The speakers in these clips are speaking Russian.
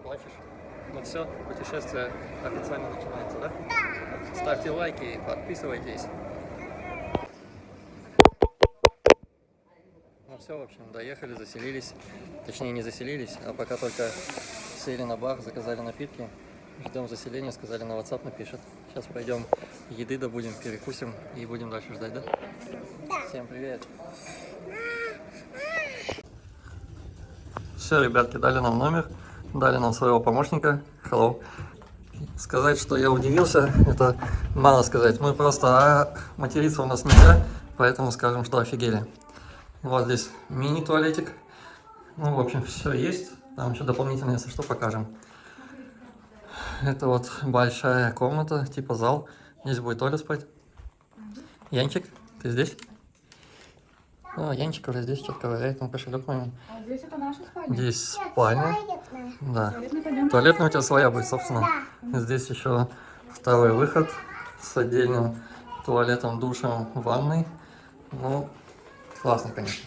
плачешь? Ну все, путешествие официально начинается, да? Ставьте лайки, подписывайтесь. Ну все, в общем, доехали, заселились. Точнее, не заселились, а пока только сели на бар, заказали напитки. Ждем заселения, сказали, на WhatsApp напишет. Сейчас пойдем еды добудем, перекусим и будем дальше ждать, да? Да. Всем привет. Все, ребятки, дали нам номер, дали нам своего помощника. Hello. Сказать, что я удивился, это мало сказать. Мы просто материться у нас нельзя, поэтому скажем, что офигели. Вот здесь мини-туалетик. Ну, в общем, все есть. Там еще дополнительно, если что, покажем. Это вот большая комната, типа зал. Здесь будет Оля спать. Янчик, ты здесь? О, Янчик уже здесь что-то ковыряет, он кошелек мой. А здесь это наша спальня. Здесь спальня. Да. Туалетная Туалетная у тебя своя будет, собственно. Здесь еще второй выход с отдельным туалетом, душем, ванной. Ну, классно, конечно.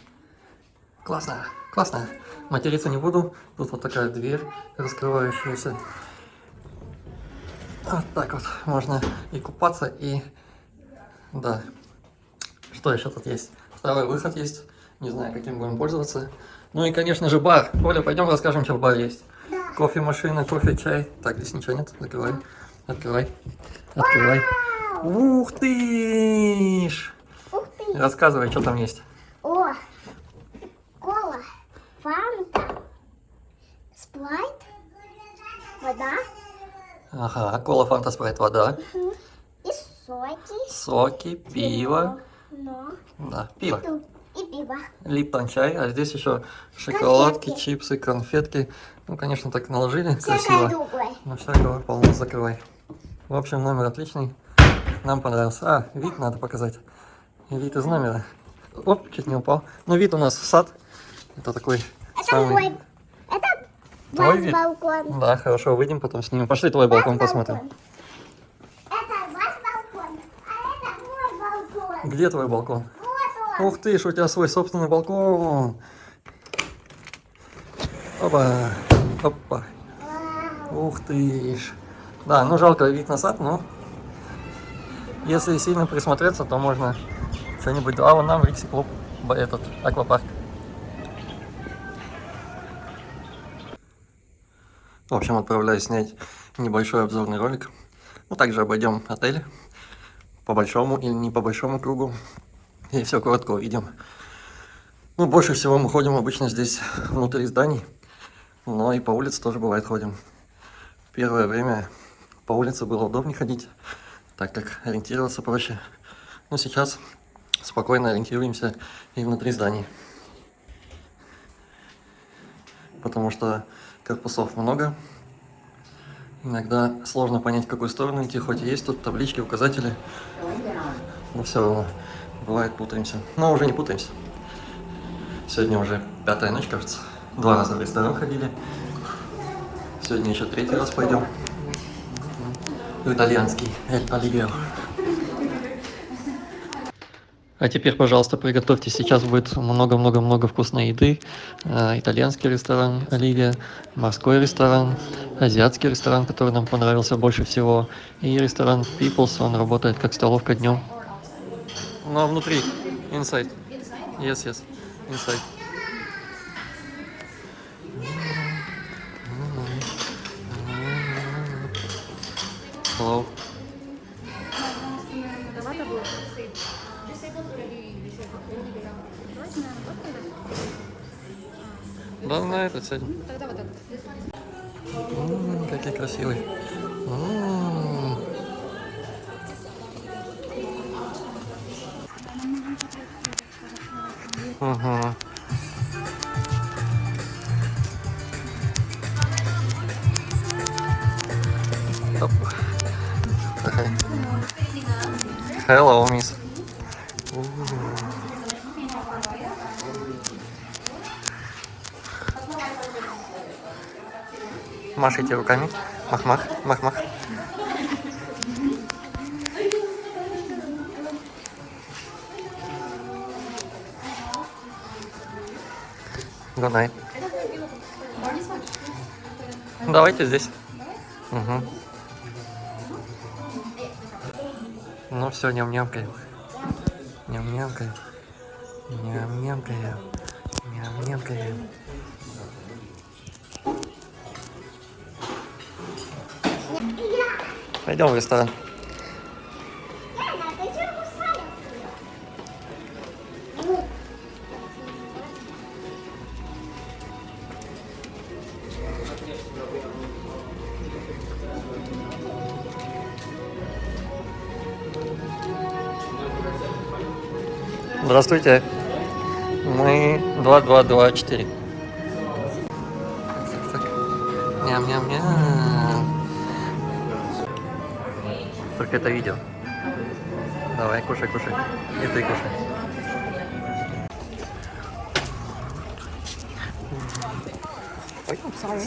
Классно, классно. Материться не буду. Тут вот такая дверь раскрывающаяся. Вот так вот можно и купаться, и... Да. Что еще тут есть? Второй выход есть. Не знаю, каким будем пользоваться. Ну и, конечно же, бар. Оля, пойдем расскажем, что в баре есть. Да. Кофемашина, кофе, чай. Так, здесь ничего нет. Закрывай. Открывай. Открывай. Ух ты ж! Ух ты! Рассказывай, что там есть. О! Кола, фанта, спрайт, вода. Ага, кола, фанта, спрайт, вода. И соки. Соки, пиво. Но. Да, пиво. И пиво. Липтон чай, а здесь еще шоколадки, Конфетки. чипсы, конфетки. Ну, конечно, так наложили Всякое красиво. другое. Но всякого полно, закрывай. В общем, номер отличный. Нам понравился. А, вид надо показать. Вид из номера. Оп, чуть не упал. Ну, вид у нас в сад. Это такой Это самый... мой. Это Твой ваш вид? балкон. Да, хорошо, выйдем, потом снимем. Пошли твой балкон посмотрим. Это ваш балкон, а это мой балкон. Где твой балкон? Вот он. Ух ты ж, у тебя свой собственный балкон. Опа, опа. Вау. Ух ты ж. Да, ну жалко вид на сад, но если сильно присмотреться, то можно что-нибудь. А вон нам Рикси Клуб, этот, аквапарк. В общем, отправляюсь снять небольшой обзорный ролик. Ну, также обойдем отель по большому или не по большому кругу. И все коротко увидим. Ну, больше всего мы ходим обычно здесь внутри зданий. Но и по улице тоже бывает ходим. Первое время по улице было удобнее ходить, так как ориентироваться проще. Но сейчас спокойно ориентируемся и внутри зданий. Потому что корпусов много. Иногда сложно понять, в какую сторону идти, хоть и есть тут таблички, указатели. Но все равно бывает путаемся. Но уже не путаемся. Сегодня уже 5-я ночь, кажется. 2 раза в ресторан ходили. Сегодня еще 3-й раз пойдем. В итальянский Эль Оливье. А теперь, пожалуйста, приготовьте. Сейчас будет много-много-много вкусной еды. Итальянский ресторан Оливье, морской ресторан, азиатский ресторан, который нам понравился больше всего, и ресторан People's, он работает как столовка днем. Но внутри, inside. Yes, yes, inside. Hello. Да, на этот сядем. Тогда вот этот. Какие красивые. Ага. Hello, miss. Машите руками. Мах-мах, мах-мах. Good night. Давайте здесь. Угу. Ну все, ням-нямкаем. Ням-нямкаем. Ням-нямкаем. Ням-нямкаем. Пойдем в ресторан. Яна, ты чего кусаешь? Здравствуйте. Мы 2224. Так. Ням-ням-ням. Только это видео. Давай, кушай, кушай. И ты кушай. Ой,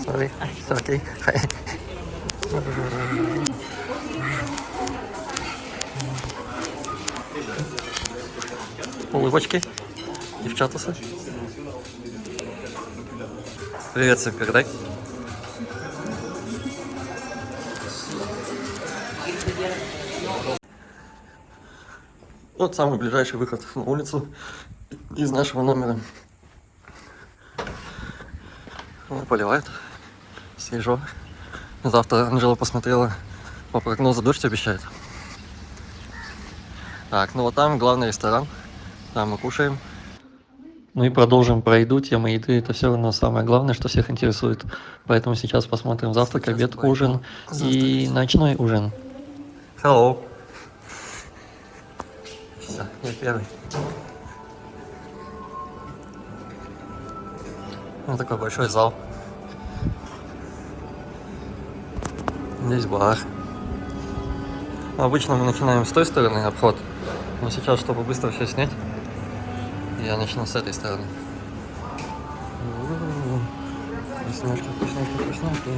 sorry. It's okay. Улыбочки. Девчатусы. Привет всем, передай. Вот самый ближайший выход на улицу из нашего номера. Поливает. Свежо. Завтра Анжела посмотрела, по прогнозу дождь обещает. Так, ну вот там главный ресторан. Там мы кушаем. Ну и продолжим про еду. Тема еды — это все равно самое главное, что всех интересует. Поэтому сейчас посмотрим завтрак, обед, ужин и ночной ужин. Hello. Все, я первый. Вот такой большой зал. Здесь бар. Обычно мы начинаем с той стороны обход, но сейчас, чтобы быстро все снять, я начну с этой стороны. Вкусняшки, вкусняшки, вкусняшки.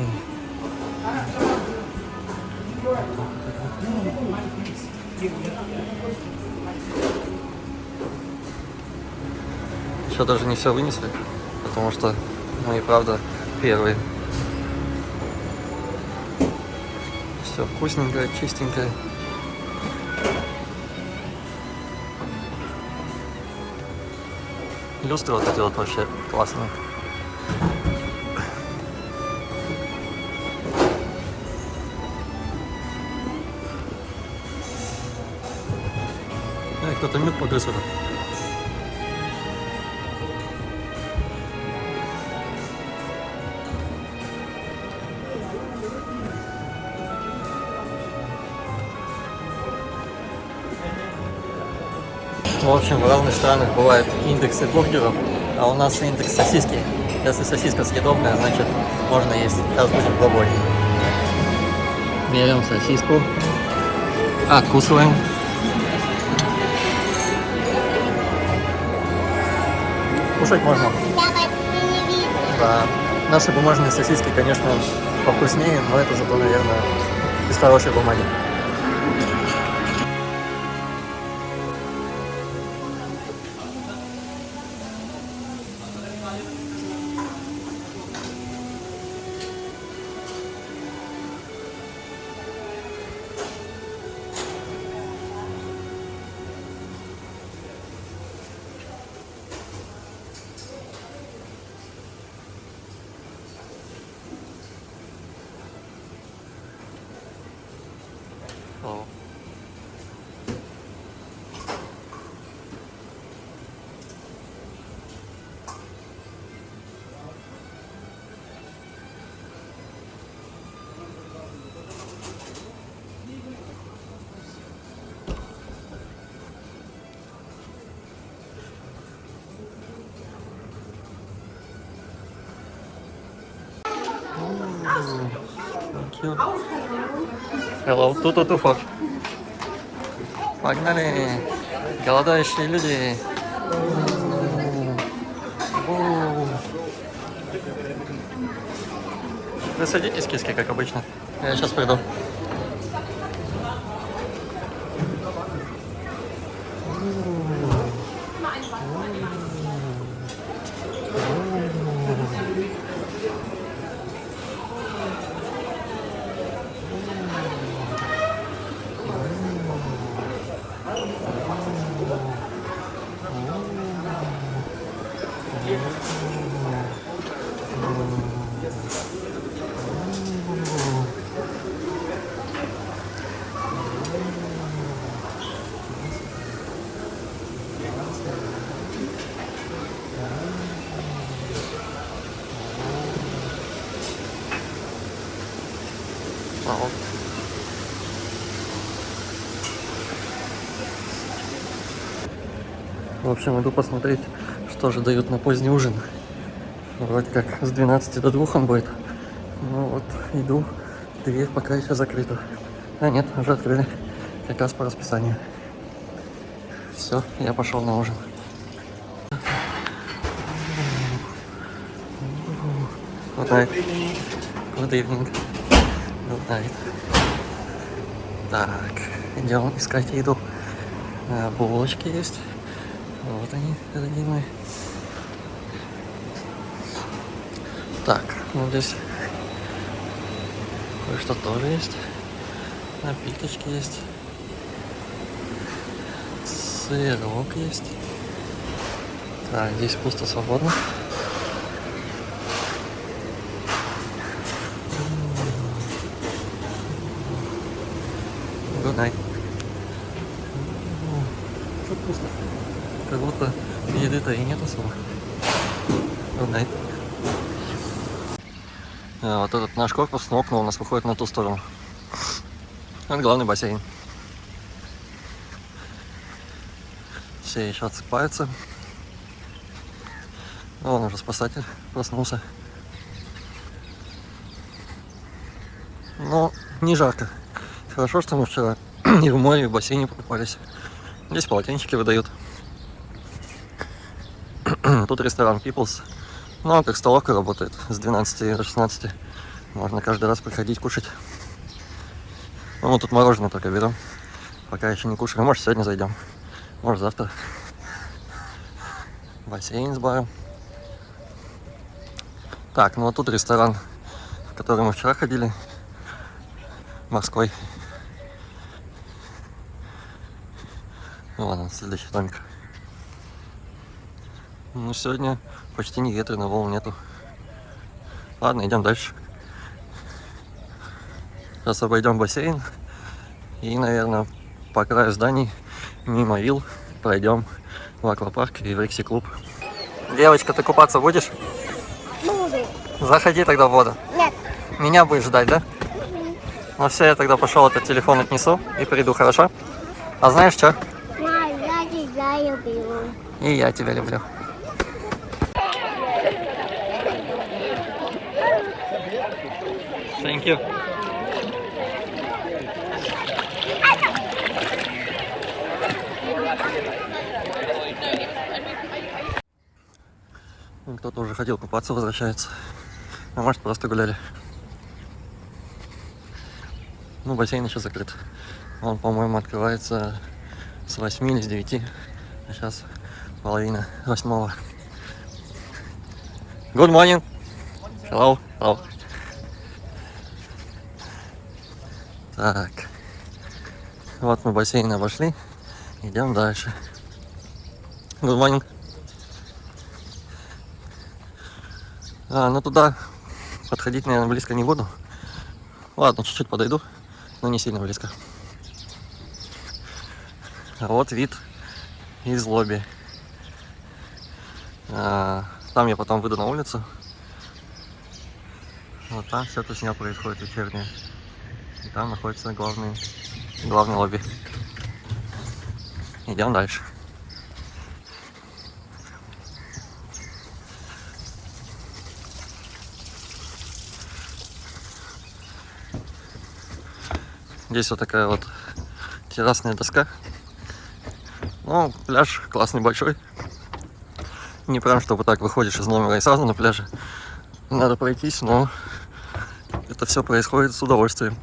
Еще даже не все вынесли, потому что мы и правда первые. Все вкусненькое, чистенькое. Люстру вот эти вот вообще классные. Эй, кто-то мед погрыз это. В общем, в разных странах бывают индексы бургеров, а у нас индекс сосиски. Если сосиска съедобная, значит можно есть. Сейчас будем пробовать. Берем сосиску, откусываем. Кушать можно. Я почти не вижу. Да. Наши бумажные сосиски, конечно, повкуснее, но это зато, наверное, из хорошей бумаги. Hello. Thank you. Hello, ту-ту-ту фок. Погнали! Голодающие люди! Вы садитесь, киски, как обычно. Я сейчас приду. В общем, иду посмотреть, что же дают на поздний ужин. Вроде как с 12 до 2 он будет. Ну вот, иду. Дверь пока еще закрыта. А нет, уже открыли. Как раз по расписанию. Все, я пошел на ужин. Good night. Good evening. Good night. Так, идем искать еду. Булочки есть. Вот они, дорогие мои. Так, ну здесь кое-что тоже есть. Напиточки есть. Сырок есть. Так, здесь пусто, свободно. Good night. Что пусто? Как будто еды-то и нет особо. Good night. Вот этот наш корпус, но окна у нас выходят на ту сторону. Это главный бассейн. Все еще отсыпаются. Вон уже спасатель проснулся. Но не жарко. Хорошо, что мы вчера и в море, и в бассейне покупались. Здесь полотенчики выдают. Тут ресторан People's. Ну, как столовка работает с 12 до 16. Можно каждый раз приходить кушать. Ну, мы тут мороженое только берем. Пока еще не кушаем. Может, сегодня зайдем. Может, завтра. Бассейн с баром. Так, ну вот тут ресторан, в который мы вчера ходили. Морской. Ну ладно, следующий домик. Ну, сегодня почти не ветрено, волн нету. Ладно, идем дальше. Сейчас обойдем бассейн. И, наверное, по краю зданий, мимо вилл, пройдем в аквапарк и в Рикси-клуб. Девочка, ты купаться будешь? Буду. Заходи тогда в воду. Нет. Меня будешь ждать, да? Ну все, я тогда пошел этот телефон отнесу и приду, хорошо? А знаешь что? Знаю, я тебя люблю. И я тебя люблю. Thank you. Кто-то уже хотел купаться, возвращается. А может, просто гуляли. Ну, бассейн еще закрыт. Он, по-моему, открывается с 8 или с 9. А сейчас половина 8. Good morning. Hello. Hello. Так. Вот мы бассейн обошли. Идем дальше. Good morning. Ну туда подходить, наверное, близко не буду. Ладно, чуть-чуть подойду, но не сильно близко. Вот вид из лобби. Там я потом выйду на улицу. Вот там вся тусня происходит вечерняя. И там находится главный лобби. Идем дальше. Здесь вот такая вот террасная доска. Ну, пляж классный, большой. Не прям, чтобы так выходишь из номера и сразу на пляже. Надо пройтись, но это все происходит с удовольствием.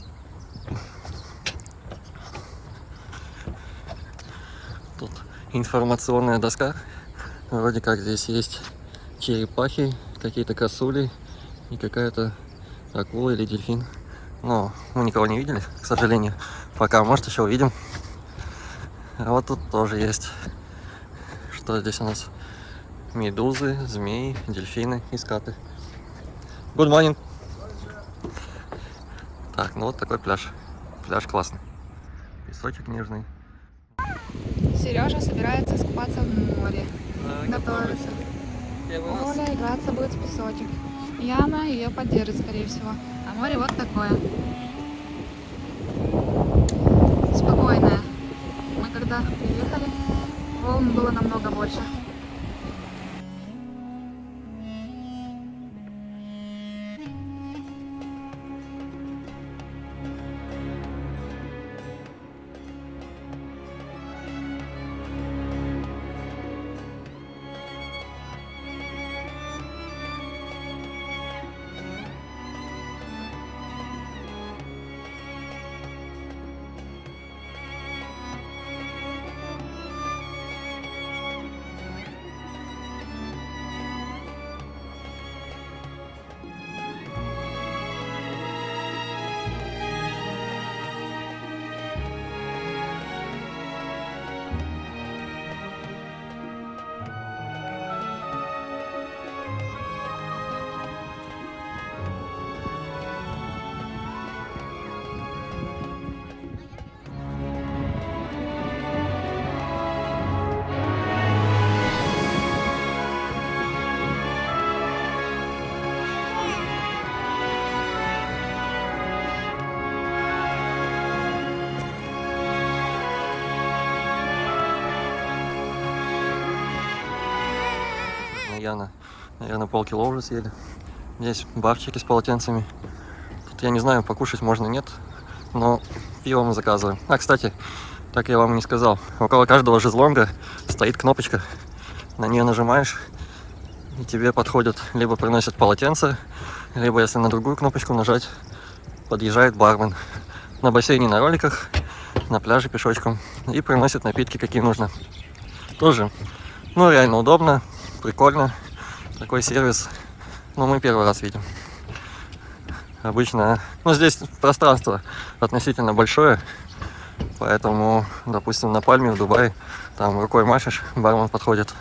Тут информационная доска. Вроде как здесь есть черепахи, какие-то косули и какая-то акула или дельфин. Но мы никого не видели, к сожалению. Пока, может, еще увидим. А вот тут тоже есть. Что здесь у нас? медузы, змеи, дельфины и скаты. Good morning. Так, ну вот такой пляж. Пляж классный. Песочек нежный. Сережа собирается искупаться в море. Готовится. Оля играться будет в песочек. Яна ее поддержит, скорее всего. А море вот такое. Спокойное. Мы когда приехали, волн было намного больше. Яна, наверное, полкило уже съели. Здесь барчики с полотенцами. Тут, я не знаю, покушать можно, нет. Но пиво мы заказываем. А, кстати, так я вам и не сказал. Около каждого шезлонга стоит кнопочка. На нее нажимаешь, и тебе подходят, либо приносят полотенце, либо, если на другую кнопочку нажать, подъезжает бармен. На бассейне на роликах, на пляже пешочком. И приносит напитки, какие нужно. Тоже, ну, реально удобно. Прикольно, такой сервис, но мы первый раз видим. Обычно, ну, здесь пространство относительно большое, поэтому, допустим, на Пальме в Дубае, там рукой машешь, бармен подходит.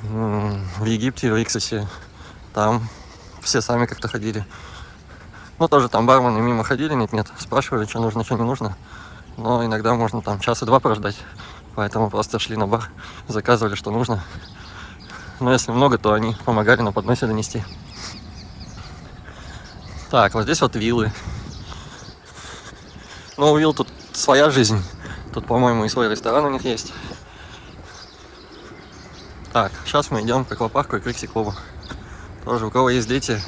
В Египте, в Иксосе, там все сами как-то ходили. Ну, тоже там бармены мимо ходили, нет-нет, спрашивали, что нужно, что не нужно. Но иногда можно там часа два прождать, поэтому просто шли на бар, заказывали, что нужно. Но если много, то они помогали на подносе донести. Так, вот здесь вот виллы. Ну, у вилл тут своя жизнь. Тут, по-моему, и свой ресторан у них есть. Так, сейчас мы идем к аквапарку и к Рикси-клубу. Тоже, у кого есть дети,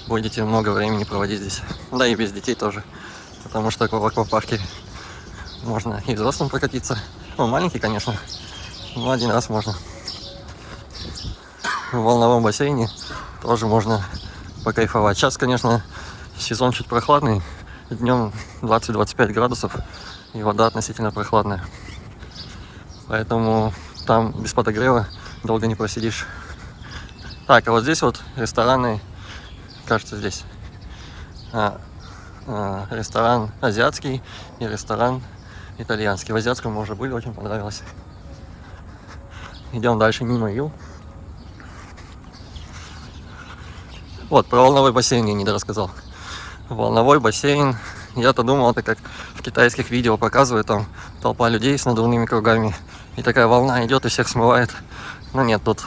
будете много времени проводить здесь. Да и без детей тоже. Потому что в аквапарке можно и взрослым прокатиться. Ну, маленький, конечно, но один раз можно. В волновом бассейне тоже можно покайфовать. Сейчас, конечно, сезон чуть прохладный. Днем 20-25 градусов, и вода относительно прохладная. Поэтому там без подогрева долго не просидишь. Так, а вот здесь вот рестораны, кажется, здесь. Ресторан азиатский и ресторан итальянский. В азиатском мы уже были, очень понравилось. Идем дальше мимо вилл. Вот, про волновой бассейн я не дорассказал. Волновой бассейн. Я-то думал, это как в китайских видео показывают, там толпа людей с надувными кругами. И такая волна идет и всех смывает. Но нет, тут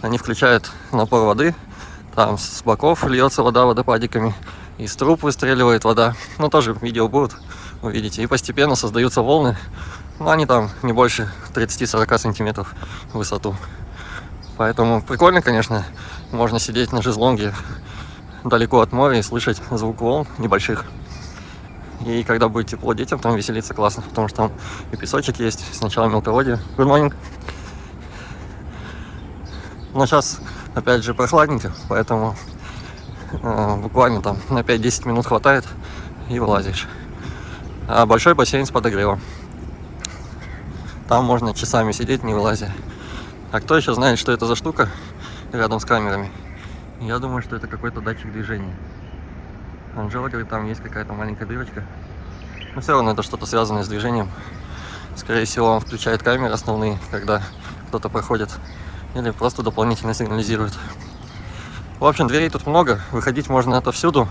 они включают напор воды. Там с боков льется вода водопадиками. Из труб выстреливает вода. Ну, тоже видео будут, увидите. И постепенно создаются волны. Ну, они там не больше 30-40 сантиметров в высоту. Поэтому прикольно, конечно. Можно сидеть на шезлонге далеко от моря и слышать звук волн небольших. И когда будет тепло детям, там веселиться классно, потому что там и песочек есть, сначала мелководье. Good morning. Но сейчас, опять же, прохладненько, поэтому буквально там на 5-10 минут хватает и вылазишь. А большой бассейн с подогревом. Там можно часами сидеть, не вылазя. А кто еще знает, что это за штука рядом с камерами? Я думаю, что это какой-то датчик движения. Анжела говорит, там есть какая-то маленькая дырочка. Но все равно это что-то связанное с движением. Скорее всего, он включает камеры основные, когда кто-то проходит или просто дополнительно сигнализирует. В общем, дверей тут много, выходить можно отовсюду.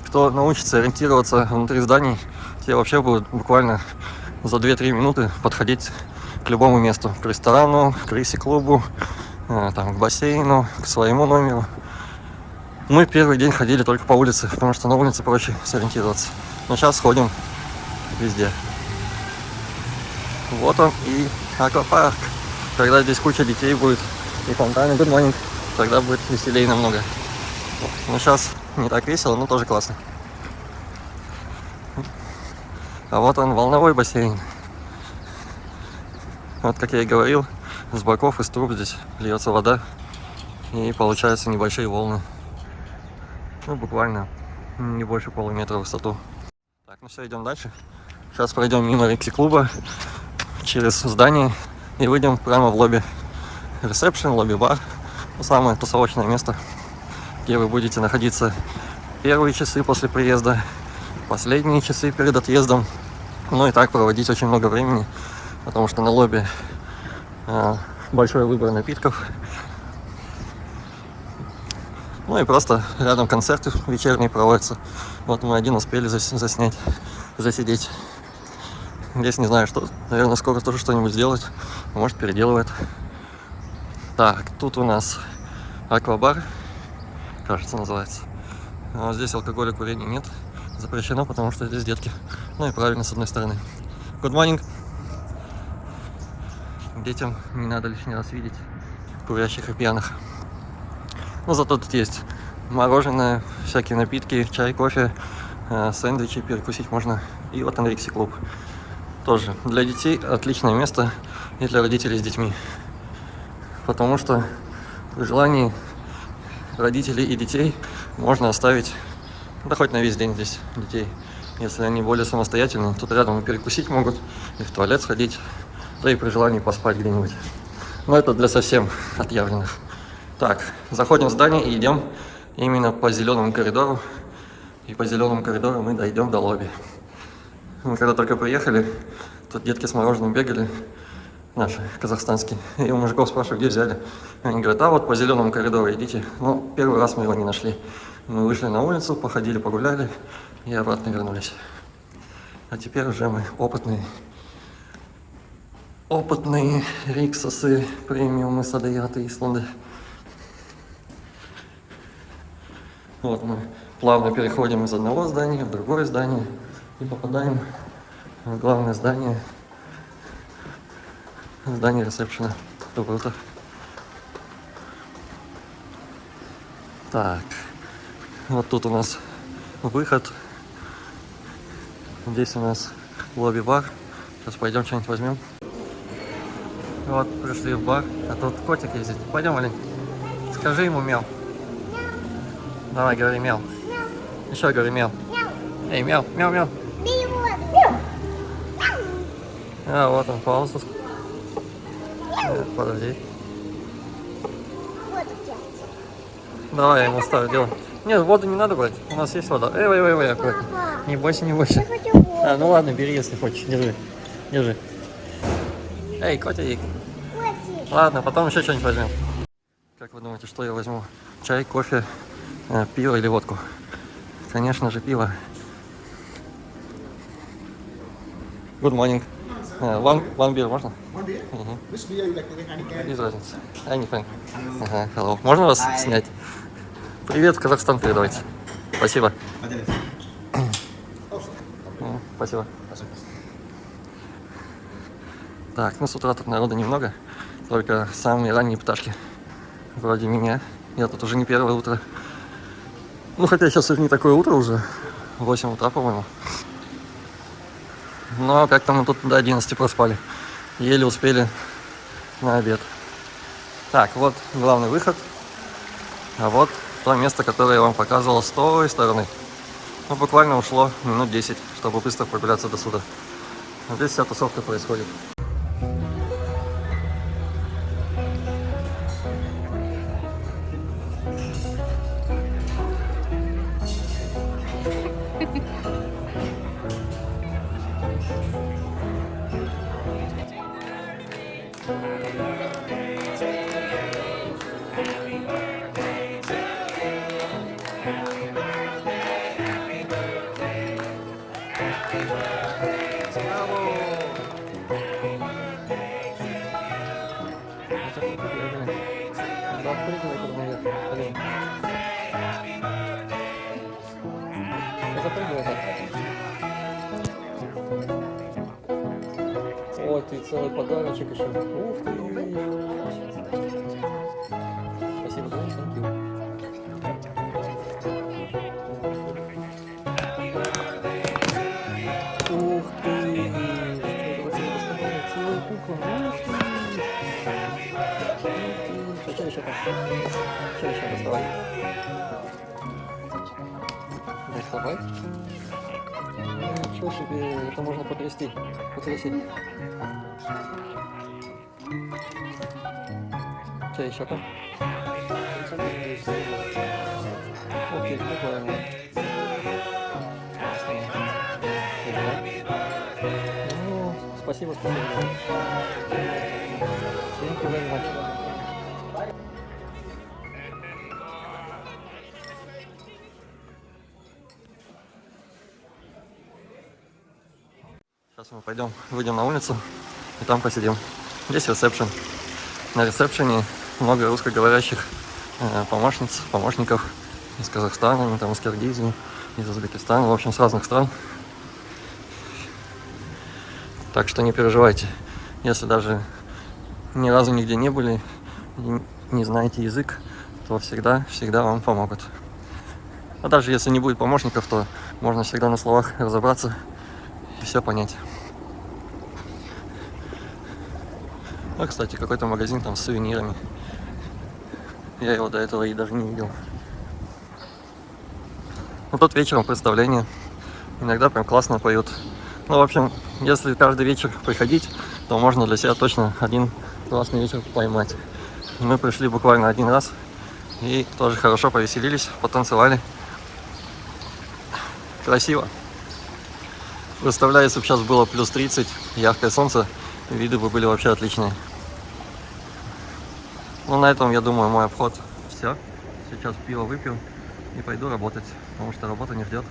Кто научится ориентироваться внутри зданий, те вообще будут буквально за 2-3 минуты подходить к любому месту. К ресторану, к рейси-клубу, там, к бассейну, к своему номеру. Мы первый день ходили только по улице, потому что на улице проще сориентироваться. Но сейчас ходим везде. Вот он и аквапарк. Когда здесь куча детей будет и фонтаны, good morning, тогда будет веселее намного. Но сейчас не так весело, но тоже классно. А вот он, волновой бассейн. Вот, как я и говорил, с боков из труб здесь льется вода, и получаются небольшие волны. Ну, буквально не больше полуметра в высоту. Так, ну все, идем дальше. Сейчас пройдем мимо рекси-клуба, через здание, и выйдем прямо в лобби. Ресепшн, лобби-бар. Самое тусовочное место, где вы будете находиться первые часы после приезда, последние часы перед отъездом. Ну и так проводить очень много времени, потому что на лобби большой выбор напитков. Ну и просто рядом концерты вечерние проводятся. Вот мы один успели заснять, засидеть. Здесь не знаю что, наверное, скоро тоже что-нибудь сделать, может переделывает. Так, тут у нас аквабар, кажется, называется. А здесь алкоголя, курения нет, запрещено, потому что здесь детки. Ну и правильно, с одной стороны. Good morning. Детям не надо лишний раз видеть курящих и пьяных. Но зато тут есть мороженое, всякие напитки, чай, кофе, сэндвичи, перекусить можно. И вот он, рекси-клуб. Тоже для детей отличное место, и для родителей с детьми. Потому что при желании родителей и детей можно оставить, да хоть на весь день здесь детей. Если они более самостоятельны, тут рядом и перекусить могут, и в туалет сходить, да и при желании поспать где-нибудь. Но это для совсем отъявленных. Так, заходим в здание и идем именно по зеленому коридору. И по зеленому коридору мы дойдем до лобби. Мы когда только приехали, тут детки с мороженым бегали, наши, казахстанские. И у мужиков спрашиваю, где взяли. Они говорят, а вот по зеленому коридору идите. Ну, первый раз мы его не нашли. Мы вышли на улицу, походили, погуляли и обратно вернулись. А теперь уже мы опытные риксосы, премиумы, садаяты, Исланды. Вот мы плавно переходим из одного здания в другое здание и попадаем в главное здание, здание ресепшена. Круто. Так, вот тут у нас выход. Здесь у нас лобби-бар. Сейчас пойдем что-нибудь возьмем. Вот, пришли в бар, а тут котик ездит. Пойдем, Олень. Скажи ему мяу. Давай, говори мяу. Еще говори мяу. Эй, мяу, мяу, мяу. А, вот он, паузу. Подожди. Давай, я ему ставлю, делай. Нет, воду не надо брать, у нас есть вода. Эй, аккуратно. Не бойся, не бойся. А, ну ладно, бери, если хочешь. Держи, держи. Эй, котик. Ладно, потом еще что-нибудь возьмем. Как вы думаете, что я возьму? Чай, кофе, пиво или водку? Конечно же, пиво. Good morning. One beer, можно? One beer? Which beer you like? Any Без разницы. Anything. Ага, hello. Можно вас снять? Привет, в Казахстан передавайте. Спасибо. Спасибо. Так, ну с утра тут народа немного. Только самые ранние пташки. Вроде меня. Я тут уже не первое утро. Ну, хотя сейчас не такое утро уже. 8 утра, по-моему. Но как-то мы тут до 11 проспали. Еле успели на обед. Так, вот главный выход. А вот то место, которое я вам показывал с той стороны. Ну, буквально ушло минут 10, чтобы быстро прогуляться до суда. Здесь вся тусовка происходит. ветер наверх. Блин. Запрыгивай так. Ой, ты целый подарочек еще. Ух ты. Спасибо, да? Thank you. Ух ты. Целая кукла. Что еще там? Что еще? Доставай. Доставай. Ничего себе, это можно потрясти. Потрясить. Что еще там? Окей, прикольно. Ну, спасибо, спасибо. Thank you very much. Сейчас мы пойдем, выйдем на улицу и там посидим. Здесь ресепшн. На ресепшене много русскоговорящих помощниц, помощников из Казахстана, там, из Киргизии, из Узбекистана, в общем, с разных стран. Так что не переживайте, если даже ни разу нигде не были и не знаете язык, то всегда вам помогут. А даже если не будет помощников, то можно всегда на словах разобраться и все понять. А, кстати, какой-то магазин там с сувенирами. Я его до этого и даже не видел. Ну, тут вечером представление. Иногда прям классно поют. Ну, в общем, если каждый вечер приходить, то можно для себя точно один классный вечер поймать. Мы пришли буквально один раз и тоже хорошо повеселились, потанцевали. Красиво. Представляю, если бы сейчас было плюс 30, яркое солнце, виды бы были вообще отличные. Ну, на этом, я думаю, мой обход все. Сейчас пиво выпью и пойду работать, потому что работа не ждет.